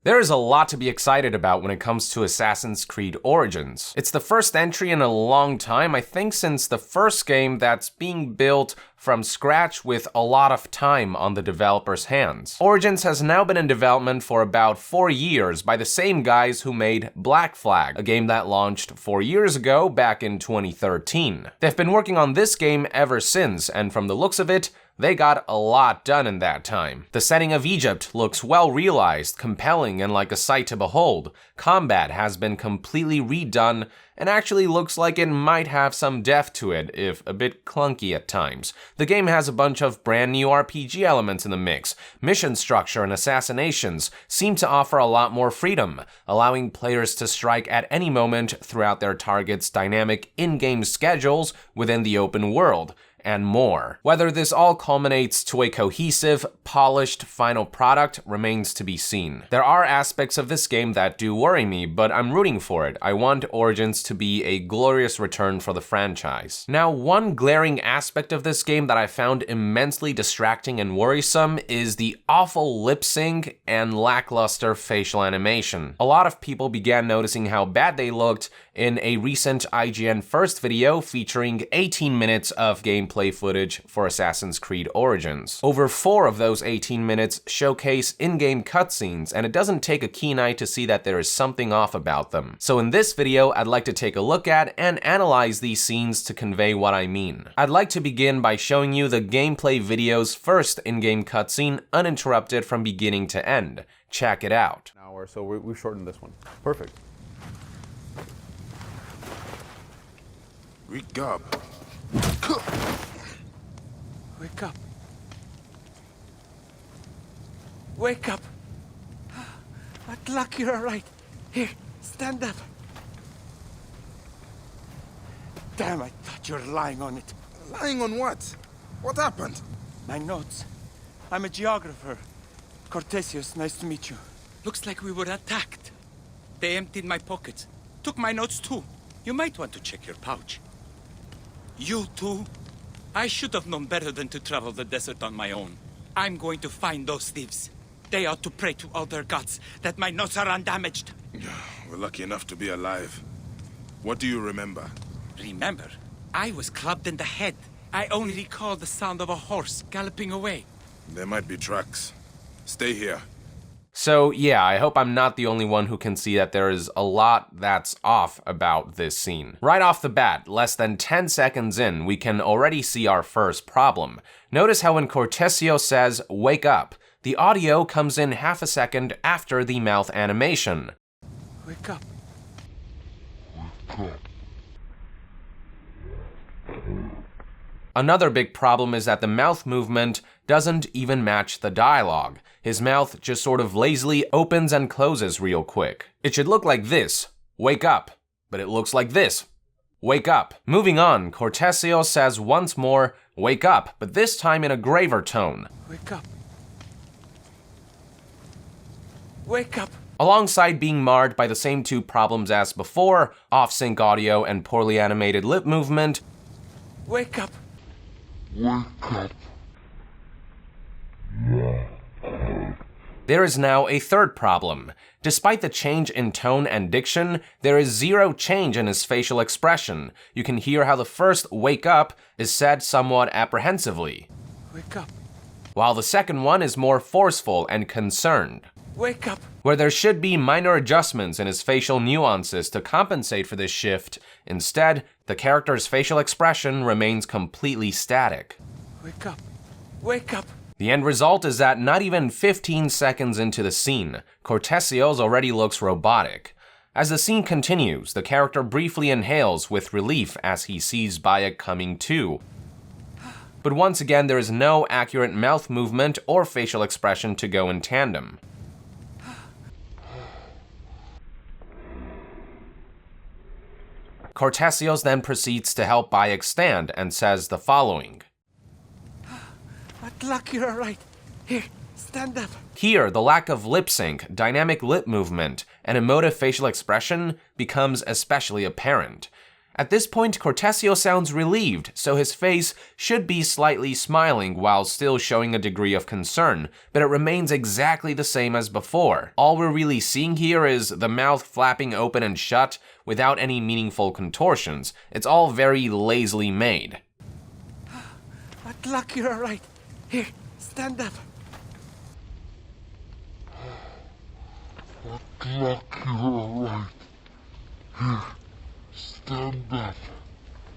There is a lot to be excited about when it comes to Assassin's Creed Origins. It's the first entry in a long time, I think since the first game that's being built from scratch with a lot of time on the developer's hands. Origins has now been in development for about 4 years by the same guys who made Black Flag, a game that launched 4 years ago back in 2013. They've been working on this game ever since, and from the looks of it, they got a lot done in that time. The setting of Egypt looks well realized, compelling, and like a sight to behold. Combat has been completely redone and actually looks like it might have some depth to it, if a bit clunky at times. The game has a bunch of brand new RPG elements in the mix. Mission structure and assassinations seem to offer a lot more freedom, allowing players to strike at any moment throughout their target's dynamic in-game schedules within the open world, and more. Whether this all culminates to a cohesive, polished final product remains to be seen. There are aspects of this game that do worry me, but I'm rooting for it. I want Origins to be a glorious return for the franchise. Now, one glaring aspect of this game that I found immensely distracting and worrisome is the awful lip sync and lackluster facial animation. A lot of people began noticing how bad they looked in a recent IGN First video featuring 18 minutes of gameplay footage for Assassin's Creed Origins. Over 4 of those 18 minutes showcase in-game cutscenes, and it doesn't take a keen eye to see that there is something off about them. So in this video, I'd like to take a look at and analyze these scenes to convey what I mean. I'd like to begin by showing you the gameplay video's first in-game cutscene uninterrupted from beginning to end. Check it out. So we've shortened this one. Perfect. Wake up. Wake up. Wake up. At luck you're all right. Here, stand up. Damn, I thought you were lying on it. Lying on what? What happened? My notes. I'm a geographer. Cortesius, nice to meet you. Looks like we were attacked. They emptied my pockets. Took my notes too. You might want to check your pouch. You too? I should have known better than to travel the desert on my own. I'm going to find those thieves. They ought to pray to all their gods that my notes are undamaged. We're lucky enough to be alive. What do you remember? Remember, I was clubbed in the head. I only recall the sound of a horse galloping away. There might be tracks. Stay here. So yeah, I hope I'm not the only one who can see that there is a lot that's off about this scene. Right off the bat, less than 10 seconds in, we can already see our first problem. Notice how when Cortesio says, "wake up," the audio comes in half a second after the mouth animation. Wake up. Another big problem is that the mouth movement doesn't even match the dialogue. His mouth just sort of lazily opens and closes real quick. It should look like this, "wake up," but it looks like this, "wake up." Moving on, Cortesio says once more, "wake up," but this time in a graver tone. Wake up. Wake up. Alongside being marred by the same 2 problems as before, off-sync audio and poorly animated lip movement. Wake up. Wake up. There is now a third problem. Despite the change in tone and diction, there is zero change in his facial expression. You can hear how the first "wake up" is said somewhat apprehensively, Wake up. while the second one is more forceful and concerned. Wake up. Where there should be minor adjustments in his facial nuances to compensate for this shift, instead, the character's facial expression remains completely static. Wake up. Wake up. The end result is that not even 15 seconds into the scene, Cortesio's already looks robotic. As the scene continues, the character briefly inhales with relief as he sees Bayek coming to. But once again, there is no accurate mouth movement or facial expression to go in tandem. Cortesios then proceeds to help Bayek stand and says the following. At luck you're all right. Here, stand up. Here, the lack of lip sync, dynamic lip movement, and emotive facial expression becomes especially apparent. At this point, Cortesio sounds relieved, so his face should be slightly smiling while still showing a degree of concern, but it remains exactly the same as before. All we're really seeing here is the mouth flapping open and shut without any meaningful contortions. It's all very lazily made. What luck, you're all right. Here, stand up. What luck, you're alright. Here, stand up.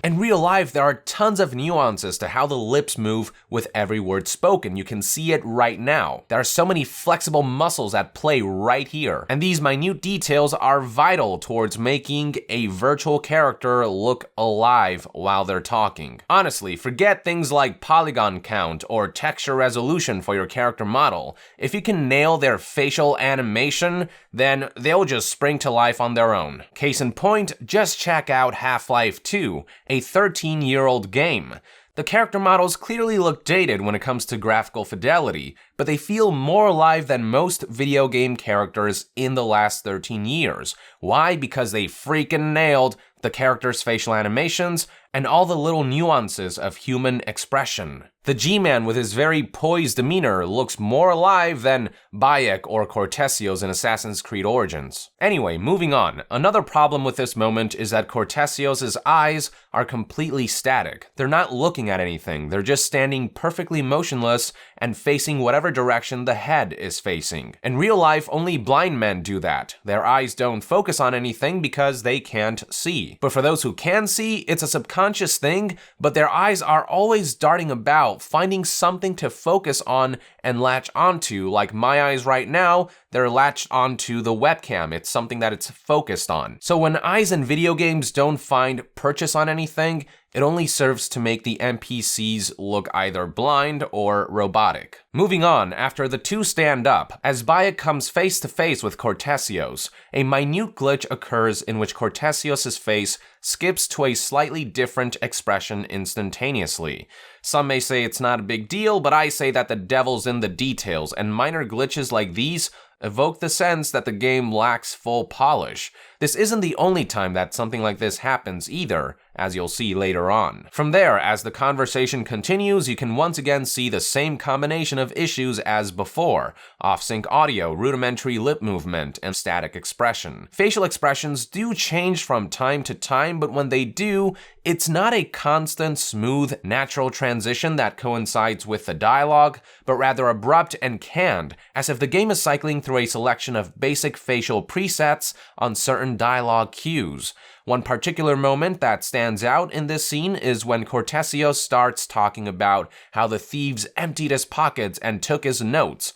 In real life, there are tons of nuances to how the lips move with every word spoken. You can see it right now. There are so many flexible muscles at play right here. And these minute details are vital towards making a virtual character look alive while they're talking. Honestly, forget things like polygon count or texture resolution for your character model. If you can nail their facial animation, then they'll just spring to life on their own. Case in point, just check out Half-Life 2, a 13-year-old game. The character models clearly look dated when it comes to graphical fidelity, but they feel more alive than most video game characters in the last 13 years. Why? Because they freaking nailed the character's facial animations and all the little nuances of human expression. The G-Man with his very poised demeanor looks more alive than Bayek or Cortesio's in Assassin's Creed Origins. Anyway, moving on. Another problem with this moment is that Cortesio's eyes are completely static. They're not looking at anything, they're just standing perfectly motionless and facing whatever direction the head is facing. In real life, only blind men do that. Their eyes don't focus on anything because they can't see. But for those who can see, it's a subconscious thing, but their eyes are always darting about, finding something to focus on and latch onto. Like my eyes right now, they're latched onto the webcam. It's something that it's focused on. So when eyes in video games don't find purchase on anything, it only serves to make the NPCs look either blind or robotic. Moving on, after the two stand up, as Bayek comes face to face with Cortesios, a minute glitch occurs in which Cortesios' face skips to a slightly different expression instantaneously. Some may say it's not a big deal, but I say that the devil's in the details, and minor glitches like these evoke the sense that the game lacks full polish. This isn't the only time that something like this happens either, as you'll see later on. From there, as the conversation continues, you can once again see the same combination of issues as before: off-sync audio, rudimentary lip movement, and static expression. Facial expressions do change from time to time, but when they do, it's not a constant, smooth, natural transition that coincides with the dialogue, but rather abrupt and canned, as if the game is cycling through a selection of basic facial presets on certain dialogue cues. One particular moment that stands out in this scene is when Cortesios starts talking about how the thieves emptied his pockets and took his notes.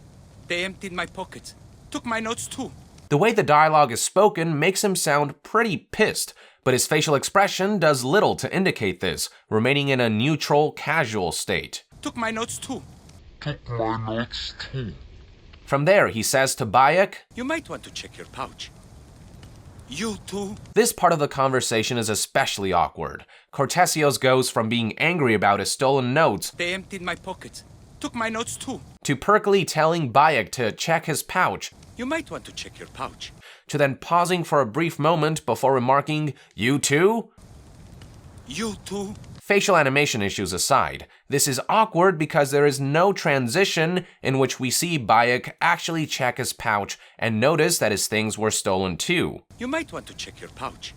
They emptied my pockets. Took my notes too. The way the dialogue is spoken makes him sound pretty pissed, but his facial expression does little to indicate this, remaining in a neutral, casual state. Took my notes too. Took my notes too. From there, he says to Bayek, You might want to check your pouch. You too? This part of the conversation is especially awkward. Cortesios goes from being angry about his stolen notes They emptied my pockets. Took my notes too. to perkily telling Bayek to check his pouch, You might want to check your pouch. to then pausing for a brief moment before remarking, You too? You too? Facial animation issues aside, this is awkward because there is no transition in which we see Bayek actually check his pouch and notice that his things were stolen too. You might want to check your pouch.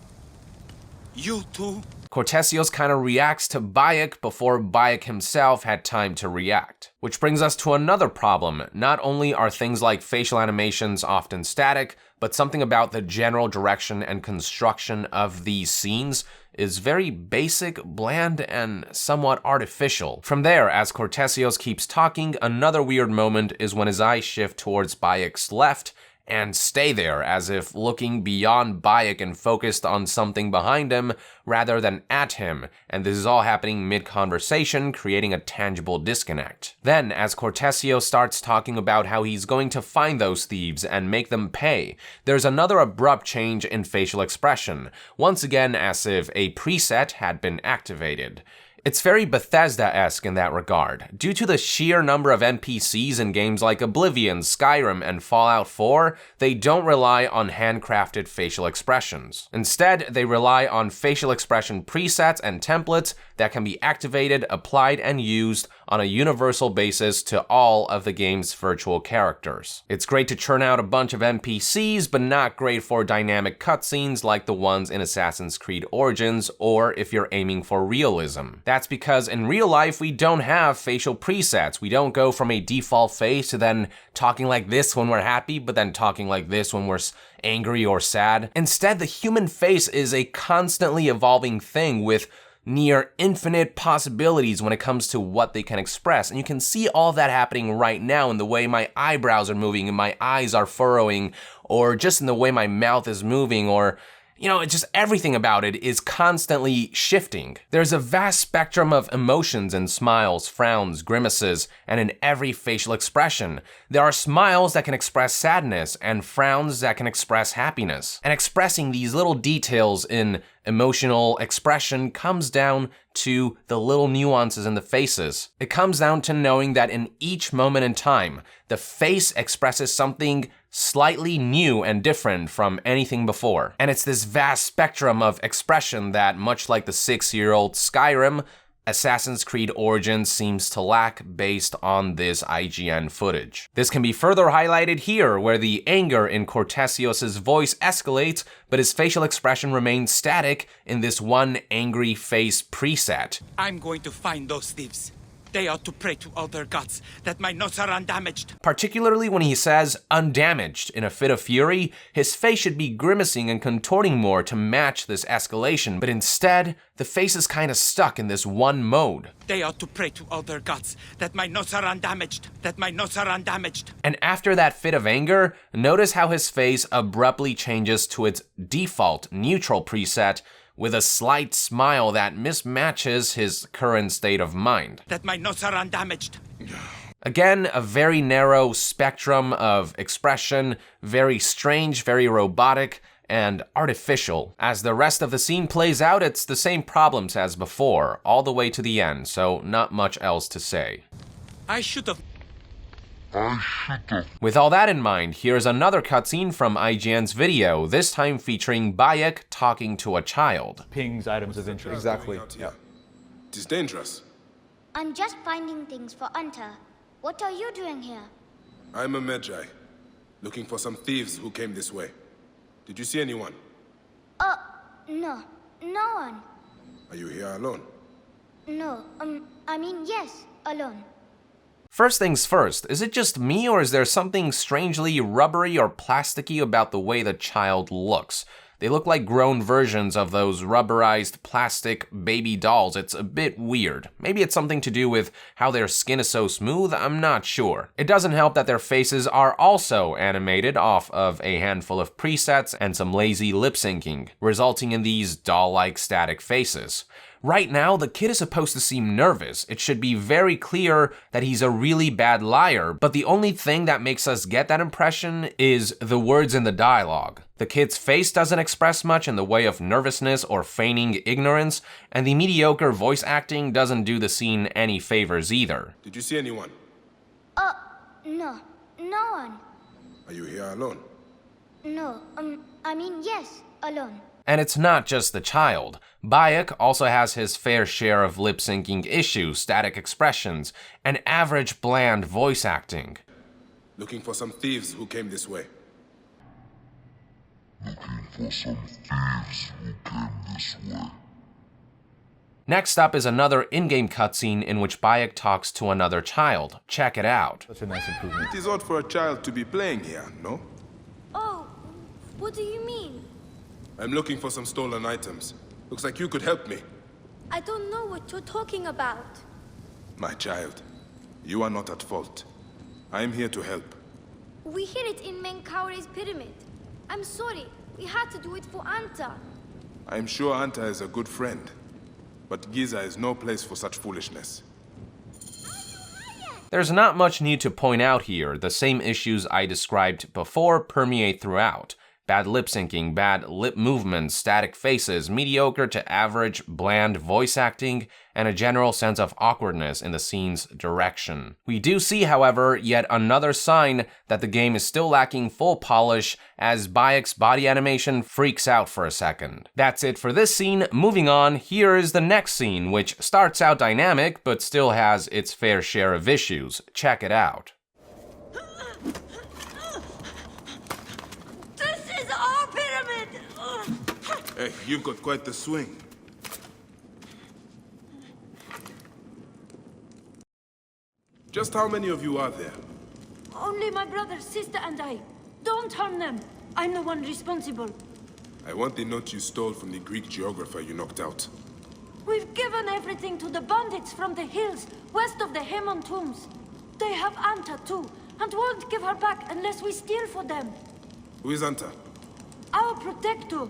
You too? Cortesios kind of reacts to Bayek before Bayek himself had time to react. Which brings us to another problem. Not only are things like facial animations often static, but something about the general direction and construction of these scenes is very basic, bland, and somewhat artificial. From there, as Cortesios keeps talking, another weird moment is when his eyes shift towards Bayek's left and stay there, as if looking beyond Bayek and focused on something behind him rather than at him, and this is all happening mid-conversation, creating a tangible disconnect. Then, as Cortesios starts talking about how he's going to find those thieves and make them pay, there's another abrupt change in facial expression, once again as if a preset had been activated. It's very Bethesda-esque in that regard. Due to the sheer number of NPCs in games like Oblivion, Skyrim, and Fallout 4, they don't rely on handcrafted facial expressions. Instead, they rely on facial expression presets and templates that can be activated, applied, and used on a universal basis to all of the game's virtual characters. It's great to churn out a bunch of NPCs, but not great for dynamic cutscenes like the ones in Assassin's Creed Origins, or if you're aiming for realism. That's because in real life, we don't have facial presets. We don't go from a default face to then talking like this when we're happy, but then talking like this when we're angry or sad. Instead, the human face is a constantly evolving thing with near infinite possibilities when it comes to what they can express. And you can see all that happening right now in the way my eyebrows are moving and my eyes are furrowing, or just in the way my mouth is moving, or it's just everything about it is constantly shifting. There's a vast spectrum of emotions in smiles, frowns, grimaces, and in every facial expression. There are smiles that can express sadness and frowns that can express happiness. And expressing these little details in emotional expression comes down to the little nuances in the faces. It comes down to knowing that in each moment in time, the face expresses something slightly new and different from anything before. And it's this vast spectrum of expression that, much like the 6-year-old Skyrim, Assassin's Creed Origins seems to lack based on this IGN footage. This can be further highlighted here, where the anger in Cortesios' voice escalates, but his facial expression remains static in this one angry face preset. I'm going to find those thieves. They ought to pray to all their gods that my notes are undamaged. Particularly when he says undamaged in a fit of fury, his face should be grimacing and contorting more to match this escalation, but instead, the face is kind of stuck in this one mode. They ought to pray to all their gods that my notes are undamaged, that my notes are undamaged. And after that fit of anger, notice how his face abruptly changes to its default neutral preset, with a slight smile that mismatches his current state of mind. That my notes are undamaged. Again, a very narrow spectrum of expression, very strange, very robotic, and artificial. As the rest of the scene plays out, it's the same problems as before, all the way to the end, so not much else to say. I should have. With all that in mind, here's another cutscene from IGN's video, this time featuring Bayek talking to a child. Pings items of interest. Exactly. Yeah. It is dangerous. I'm just finding things for Anta. What are you doing here? I'm a Magi, looking for some thieves who came this way. Did you see anyone? No. No one. Are you here alone? No, yes, alone. First things first, is it just me or is there something strangely rubbery or plasticky about the way the child looks? They look like grown versions of those rubberized plastic baby dolls. It's a bit weird. Maybe it's something to do with how their skin is so smooth, I'm not sure. It doesn't help that their faces are also animated off of a handful of presets and some lazy lip syncing, resulting in these doll-like static faces. Right now, the kid is supposed to seem nervous. It should be very clear that he's a really bad liar, but the only thing that makes us get that impression is the words in the dialogue. The kid's face doesn't express much in the way of nervousness or feigning ignorance, and the mediocre voice acting doesn't do the scene any favors either. Did you see anyone? No. No one. Are you here alone? No, yes, alone. And it's not just the child. Bayek also has his fair share of lip-syncing issues, static expressions, and average bland voice acting. Looking for some thieves who came this way. Next up is another in-game cutscene in which Bayek talks to another child. Check it out. Such a nice improvement. It is odd for a child to be playing here, no? Oh, what do you mean? I'm looking for some stolen items. Looks like you could help me. I don't know what you're talking about. My child, you are not at fault. I am here to help. We hid it in Menkaure's pyramid. I'm sorry, we had to do it for Anta. I am sure Anta is a good friend, but Giza is no place for such foolishness. There's not much need to point out here. The same issues I described before permeate throughout. Bad lip syncing, bad lip movements, static faces, mediocre to average, bland voice acting, and a general sense of awkwardness in the scene's direction. We do see, however, yet another sign that the game is still lacking full polish as Bayek's body animation freaks out for a second. That's it for this scene. Moving on, here is the next scene, which starts out dynamic but still has its fair share of issues. Check it out. Hey, you've got quite the swing. Just how many of you are there? Only my brother, sister, and I. Don't harm them. I'm the one responsible. I want the note you stole from the Greek geographer you knocked out. We've given everything to the bandits from the hills west of the Hemon tombs. They have Anta too, and won't give her back unless we steal for them. Who is Anta? Our protector.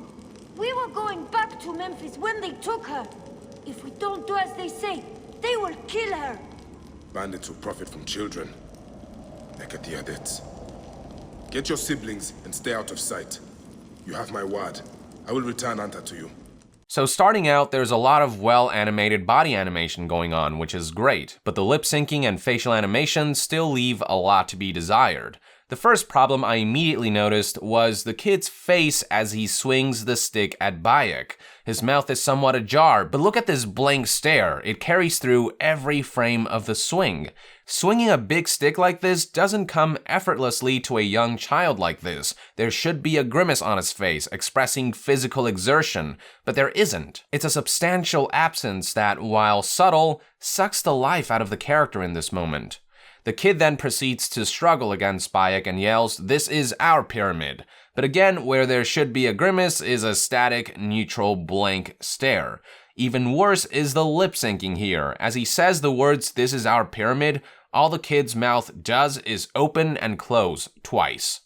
We were going back to Memphis when they took her. If we don't do as they say, they will kill her. Bandits who profit from children. Nekatiadets. Get your siblings and stay out of sight. You have my word. I will return Anta to you. So starting out, there's a lot of well-animated body animation going on, which is great, but the lip syncing and facial animations still leave a lot to be desired. The first problem I immediately noticed was the kid's face as he swings the stick at Bayek. His mouth is somewhat ajar, but look at this blank stare. It carries through every frame of the swing. Swinging a big stick like this doesn't come effortlessly to a young child like this. There should be a grimace on his face, expressing physical exertion, but there isn't. It's a substantial absence that, while subtle, sucks the life out of the character in this moment. The kid then proceeds to struggle against Bayek and yells, "This is our pyramid." But again, where there should be a grimace is a static, neutral, blank stare. Even worse is the lip syncing here. As he says the words, "This is our pyramid," all the kid's mouth does is open and close twice.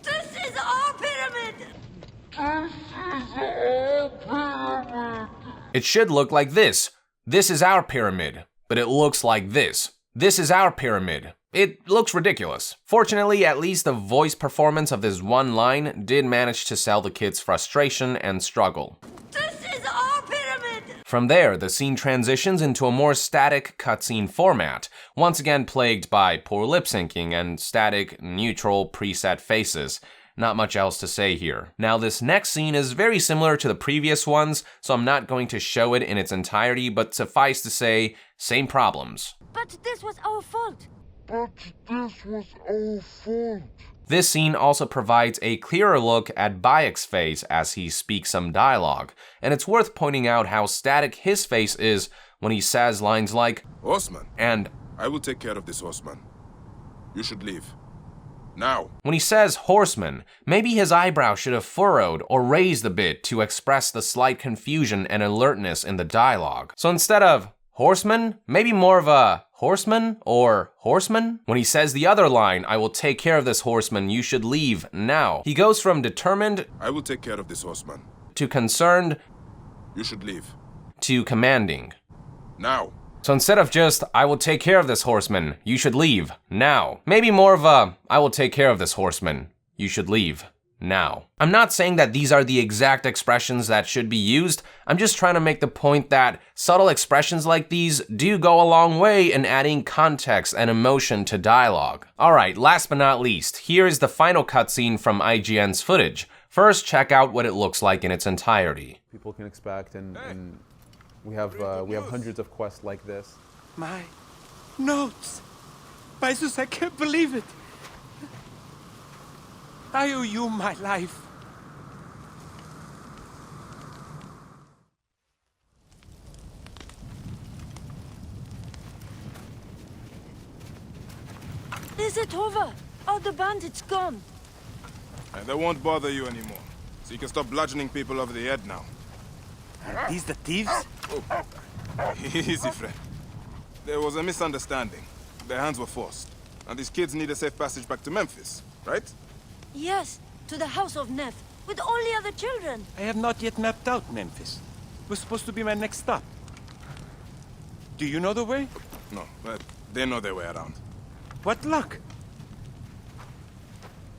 This is our pyramid! It should look like this. "This is our pyramid." But it looks like this. "This is our pyramid." It looks ridiculous. Fortunately, at least the voice performance of this one line did manage to sell the kid's frustration and struggle. This is our pyramid! From there, the scene transitions into a more static cutscene format, once again plagued by poor lip syncing and static, neutral, preset faces. Not much else to say here. Now, this next scene is very similar to the previous ones, so I'm not going to show it in its entirety, but suffice to say, same problems. But this was our fault. This scene also provides a clearer look at Bayek's face as he speaks some dialogue, and it's worth pointing out how static his face is when he says lines like, Horseman, and I will take care of this horseman. You should leave. Now. When he says horseman, maybe his eyebrow should have furrowed or raised a bit to express the slight confusion and alertness in the dialogue. So instead of horseman, maybe more of a horseman or horseman? When he says the other line, "I will take care of this horseman, you should leave now," he goes from determined, I will take care of this horseman, to concerned, you should leave. to commanding. Now. So instead of just, "I will take care of this horseman, you should leave now," maybe more of a, "I will take care of this horseman, you should leave now." I'm not saying that these are the exact expressions that should be used. I'm just trying to make the point that subtle expressions like these do go a long way in adding context and emotion to dialogue. Alright, last but not least, here is the final cutscene from IGN's footage. First, check out what it looks like in its entirety. People can expect, and we have hundreds of quests like this. My notes. Jesus, I can't believe it. I owe you my life. Is it over? Are the bandits gone? And they won't bother you anymore. So you can stop bludgeoning people over the head now. Are these the thieves? Easy, friend. There was a misunderstanding. Their hands were forced. And these kids need a safe passage back to Memphis, right? Yes, to the house of Neff, with all the other children. I have not yet mapped out Memphis. It was supposed to be my next stop. Do you know the way? No, but they know their way around. What luck.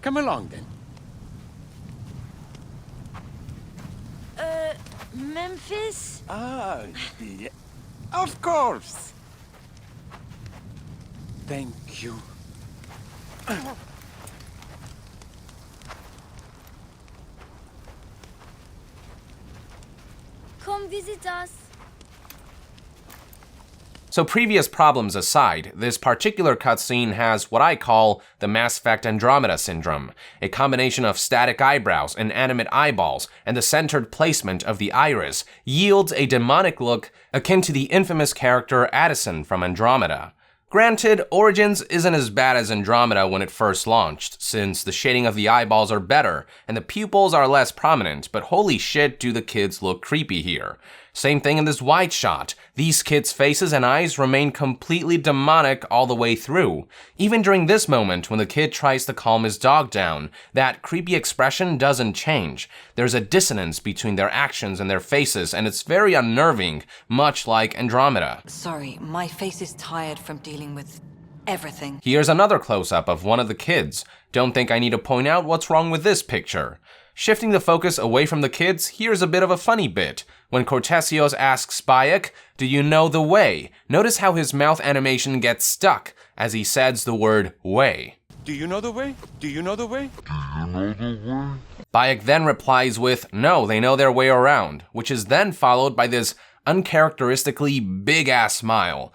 Come along, then. Memphis? Ah, yeah. Of course. Thank you. Come visit us. So previous problems aside, this particular cutscene has what I call the Mass Effect Andromeda syndrome, a combination of static eyebrows, inanimate eyeballs, and the centered placement of the iris yields a demonic look akin to the infamous character Addison from Andromeda. Granted, Origins isn't as bad as Andromeda when it first launched, since the shading of the eyeballs are better and the pupils are less prominent, but holy shit do the kids look creepy here. Same thing in this wide shot. These kids' faces and eyes remain completely demonic all the way through. Even during this moment when the kid tries to calm his dog down, that creepy expression doesn't change. There's a dissonance between their actions and their faces, and it's very unnerving, much like Andromeda. Sorry, my face is tired from dealing with everything. Here's another close-up of one of the kids. Don't think I need to point out what's wrong with this picture. Shifting the focus away from the kids, here's a bit of a funny bit. When Cortesios asks Bayek, "Do you know the way?" Notice how his mouth animation gets stuck as he says the word way. Do you know the way? Do you know the way? Do you know the way? Bayek then replies with, "No, they know their way around," which is then followed by this uncharacteristically big-ass smile.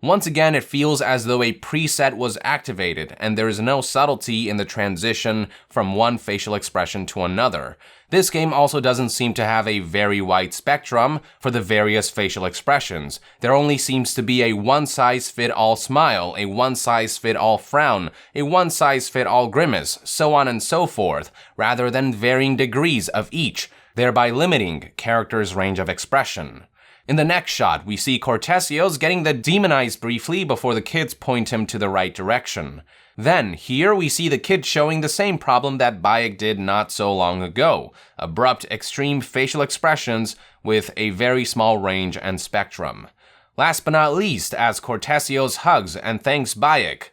Once again, it feels as though a preset was activated, and there is no subtlety in the transition from one facial expression to another. This game also doesn't seem to have a very wide spectrum for the various facial expressions. There only seems to be a one-size-fit-all smile, a one-size-fit-all frown, a one-size-fit-all grimace, so on and so forth, rather than varying degrees of each, thereby limiting characters' range of expression. In the next shot, we see Cortesios getting the demonized briefly before the kids point him to the right direction. Then, here we see the kid showing the same problem that Bayek did not so long ago, abrupt, extreme facial expressions with a very small range and spectrum. Last but not least, as Cortesios hugs and thanks Bayek.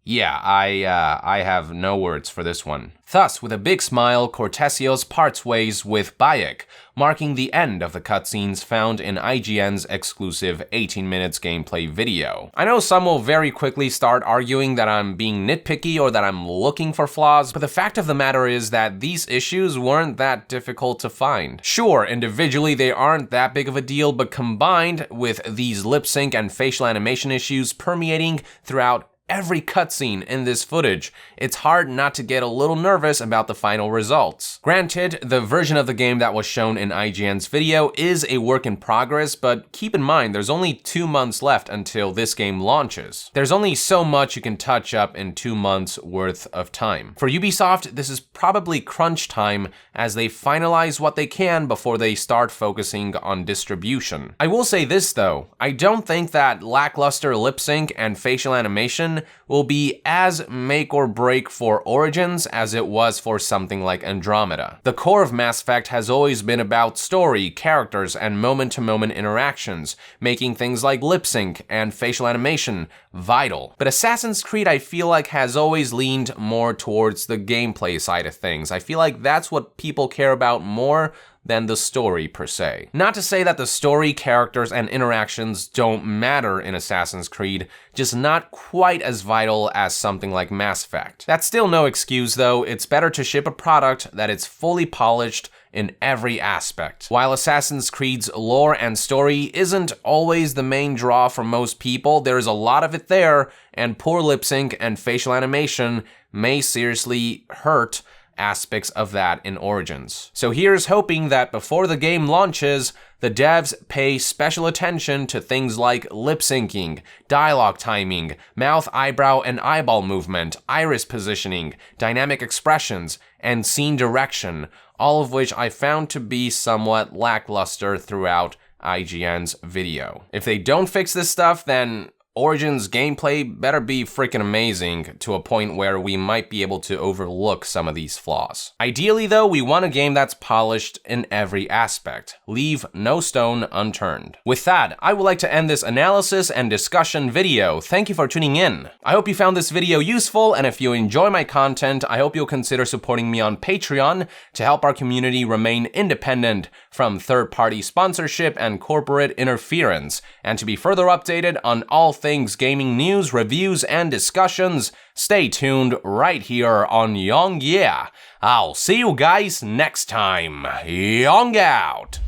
Yeah, I have no words for this one. Thus, with a big smile, Cortesios parts ways with Bayek, marking the end of the cutscenes found in IGN's exclusive 18 minutes gameplay video. I know some will very quickly start arguing that I'm being nitpicky or that I'm looking for flaws, but the fact of the matter is that these issues weren't that difficult to find. Sure, individually they aren't that big of a deal, but combined with these lip sync and facial animation issues permeating throughout every cutscene in this footage, it's hard not to get a little nervous about the final results. Granted, the version of the game that was shown in IGN's video is a work in progress, but keep in mind there's only 2 months left until this game launches. There's only so much you can touch up in 2 months worth of time. For Ubisoft, this is probably crunch time as they finalize what they can before they start focusing on distribution. I will say this though, I don't think that lackluster lip sync and facial animation will be as make or break for Origins as it was for something like Andromeda. The core of Mass Effect has always been about story, characters, and moment-to-moment interactions, making things like lip sync and facial animation vital. But Assassin's Creed, I feel like, has always leaned more towards the gameplay side of things. I feel like that's what people care about more than the story per se. Not to say that the story, characters, and interactions don't matter in Assassin's Creed, just not quite as vital as something like Mass Effect. That's still no excuse though, it's better to ship a product that is fully polished in every aspect. While Assassin's Creed's lore and story isn't always the main draw for most people, there's a lot of it there, and poor lip sync and facial animation may seriously hurt aspects of that in Origins. So here's hoping that before the game launches, the devs pay special attention to things like lip syncing, dialogue timing, mouth, eyebrow, and eyeball movement, iris positioning, dynamic expressions, and scene direction, all of which I found to be somewhat lackluster throughout IGN's video. If they don't fix this stuff, then Origins gameplay better be freaking amazing to a point where we might be able to overlook some of these flaws. Ideally though, we want a game that's polished in every aspect. Leave no stone unturned. With that, I would like to end this analysis and discussion video. Thank you for tuning in. I hope you found this video useful, and if you enjoy my content, I hope you'll consider supporting me on Patreon to help our community remain independent from third-party sponsorship and corporate interference. And to be further updated on all things gaming news, reviews, and discussions, stay tuned right here on Yong Yeah. I'll see you guys next time. Yong out!